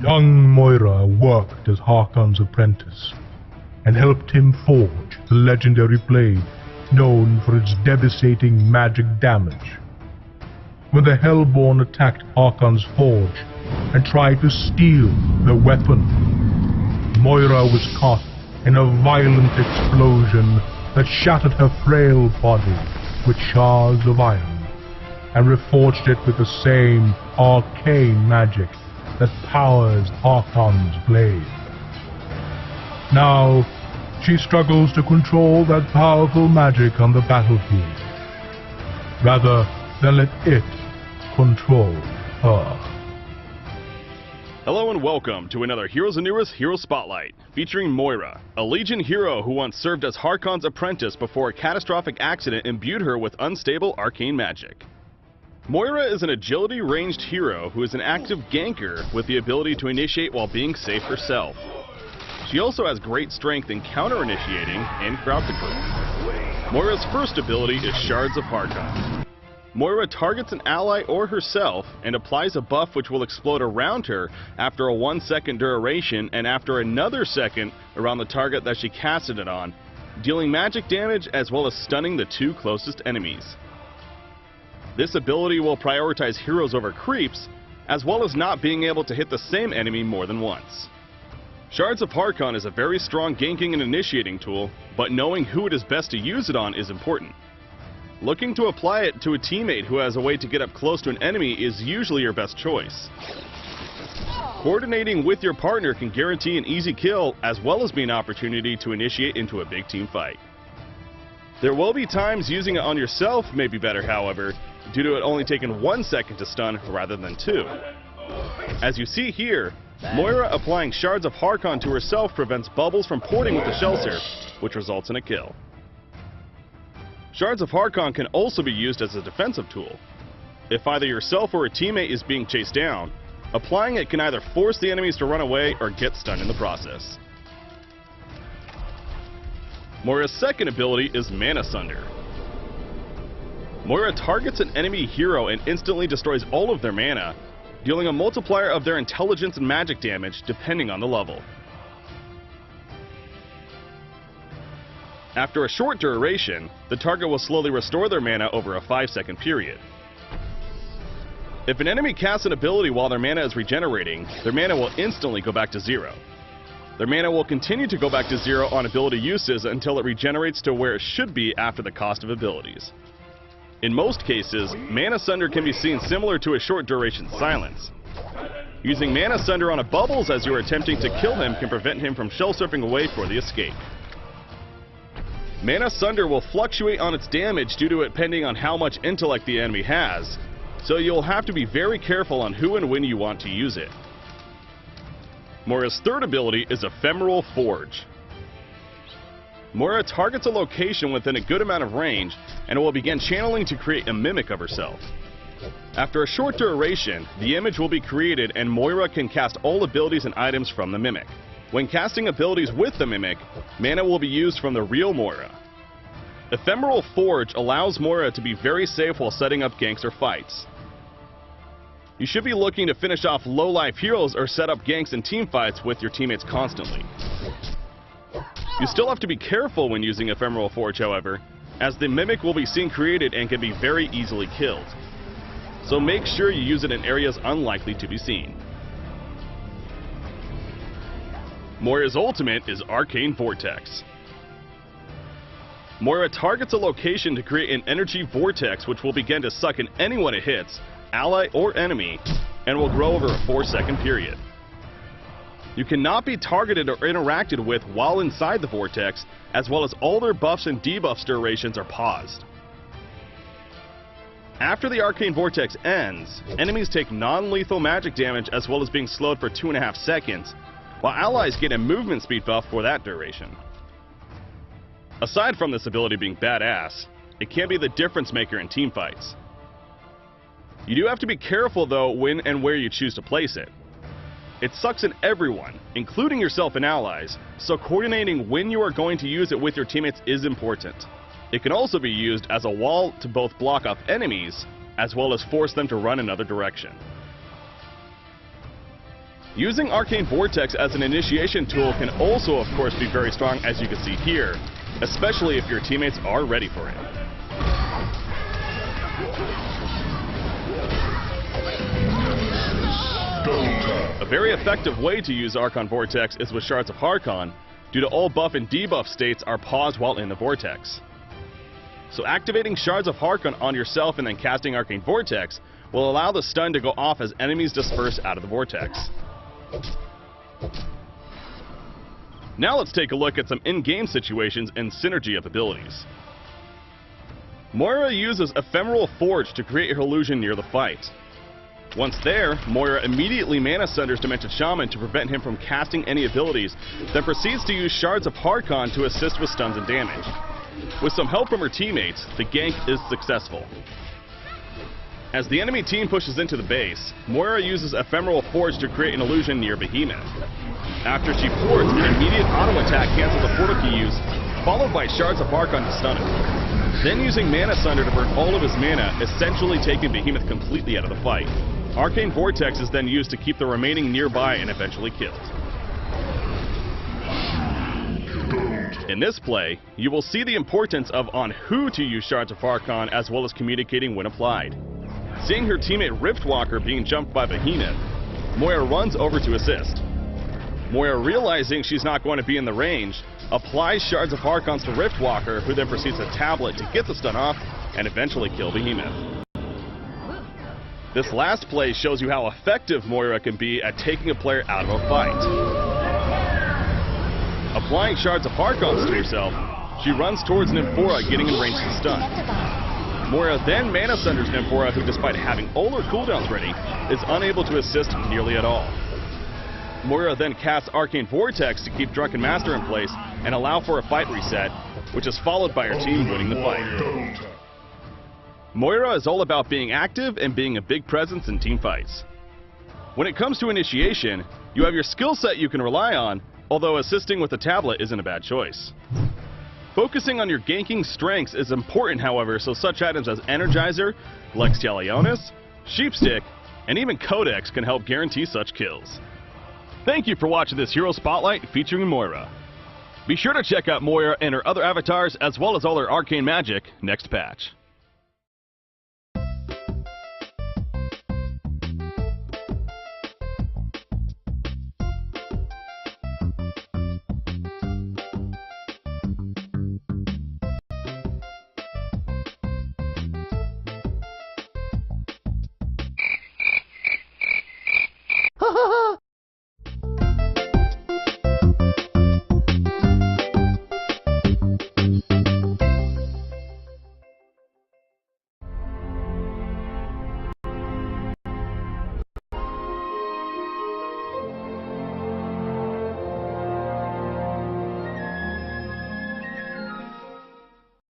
Young Moira worked as Harkon's apprentice and helped him forge the legendary blade known for its devastating magic damage. When the Hellborn attacked Harkon's forge and tried to steal the weapon, Moira was caught in a violent explosion that shattered her frail body with shards of iron and reforged it with the same arcane magic that powers Harkon's blade. Now, she struggles to control that powerful magic on the battlefield, rather than let it control her. Hello and welcome to another Heroes and Heroes Hero Spotlight, featuring Moira, a Legion hero who once served as Harkon's apprentice before a catastrophic accident imbued her with unstable arcane magic. Moira is an agility ranged hero who is an active ganker with the ability to initiate while being safe herself. She also has great strength in counter-initiating and crowd control. Moira's first ability is Shards of Harkon. Moira targets an ally or herself and applies a buff which will explode around her after a 1-second duration and after another second around the target that she casted it on, dealing magic damage as well as stunning the two closest enemies. This ability will prioritize heroes over creeps, as well as not being able to hit the same enemy more than once. Shards of Harkon is a very strong ganking and initiating tool, but knowing who it is best to use it on is important. Looking to apply it to a teammate who has a way to get up close to an enemy is usually your best choice. Coordinating with your partner can guarantee an easy kill, as well as be an opportunity to initiate into a big team fight. There will be times using it on yourself may be better, however, due to it only taking 1 second to stun rather than 2. As you see here, Moira applying Shards of Harkon to herself prevents bubbles from porting with the Shell Surf, which results in a kill. Shards of Harkon can also be used as a defensive tool. If either yourself or a teammate is being chased down, applying it can either force the enemies to run away or get stunned in the process. Moira's second ability is Mana Sunder. Moira targets an enemy hero and instantly destroys all of their mana, dealing a multiplier of their intelligence and magic damage depending on the level. After a short duration, the target will slowly restore their mana over a 5-second period. If an enemy casts an ability while their mana is regenerating, their mana will instantly go back to 0. Their mana will continue to go back to 0 on ability uses until it regenerates to where it should be after the cost of abilities. In most cases, Mana Sunder can be seen similar to a short duration silence. Using Mana Sunder on a Bubbles as you are attempting to kill him can prevent him from shell surfing away for the escape. Mana Sunder will fluctuate on its damage due to it depending on how much intellect the enemy has, so you'll have to be very careful on who and when you want to use it. Moira's third ability is Ephemeral Forge. Moira targets a location within a good amount of range and will begin channeling to create a mimic of herself. After a short duration, the image will be created and Moira can cast all abilities and items from the mimic. When casting abilities with the mimic, mana will be used from the real Moira. Ephemeral Forge allows Moira to be very safe while setting up ganks or fights. You should be looking to finish off low-life heroes or set up ganks and team fights with your teammates constantly. You still have to be careful when using Ephemeral Forge, however, as the mimic will be seen created and can be very easily killed. So make sure you use it in areas unlikely to be seen. Moira's ultimate is Arcane Vortex. Moira targets a location to create an energy vortex which will begin to suck in anyone it hits, ally or enemy, and will grow over a 4-second period. You cannot be targeted or interacted with while inside the vortex, as well as all their buffs and debuffs durations are paused. After the Arcane Vortex ends, enemies take non-lethal magic damage as well as being slowed for 2.5 seconds, while allies get a movement speed buff for that duration. Aside from this ability being badass, it can be the difference maker in team fights. You do have to be careful though when and where you choose to place it. It sucks in everyone, including yourself and allies, so coordinating when you are going to use it with your teammates is important. It can also be used as a wall to both block off enemies, as well as force them to run another direction. Using Arcane Vortex as an initiation tool can also, of course, be very strong, as you can see here, especially if your teammates are ready for it. A very effective way to use Archon Vortex is with Shards of Harkon, due to all buff and debuff states are paused while in the Vortex. So activating Shards of Harkon on yourself and then casting Arcane Vortex will allow the stun to go off as enemies disperse out of the Vortex. Now let's take a look at some in-game situations and synergy of abilities. Moira uses Ephemeral Forge to create her illusion near the fight. Once there, Moira immediately Mana Sunders Demented Shaman to prevent him from casting any abilities, then proceeds to use Shards of Harkon to assist with stuns and damage. With some help from her teammates, the gank is successful. As the enemy team pushes into the base, Moira uses Ephemeral Forge to create an illusion near Behemoth. After she ports, an immediate auto attack cancels the portal key use, followed by Shards of Harkon to stun him. Then using Mana Sunder to burn all of his mana, essentially taking Behemoth completely out of the fight. Arcane Vortex is then used to keep the remaining nearby and eventually killed. In this play, you will see the importance of on who to use Shards of Harkon as well as communicating when applied. Seeing her teammate Riftwalker being jumped by Behemoth, Moira runs over to assist. Moira, realizing she's not going to be in the range, applies Shards of Harkons to Riftwalker, who then proceeds to tablet to get the stun off and eventually kill Behemoth. This last play shows you how effective Moira can be at taking a player out of a fight. Applying Shards of Harkons to herself, she runs towards Nymphora, getting in range to stun. Moira then Mana Sunders Nymphora, who despite having all her cooldowns ready, is unable to assist nearly at all. Moira then casts Arcane Vortex to keep Drunken Master in place and allow for a fight reset, which is followed by her team winning the fight. Moira is all about being active and being a big presence in team fights. When it comes to initiation, you have your skill set you can rely on, although assisting with the tablet isn't a bad choice. Focusing on your ganking strengths is important, however, so such items as Energizer, Lextialionis, Sheepstick, and even Codex can help guarantee such kills. Thank you for watching this Hero Spotlight featuring Moira. Be sure to check out Moira and her other avatars as well as all her arcane magic next patch. Ha ha ha!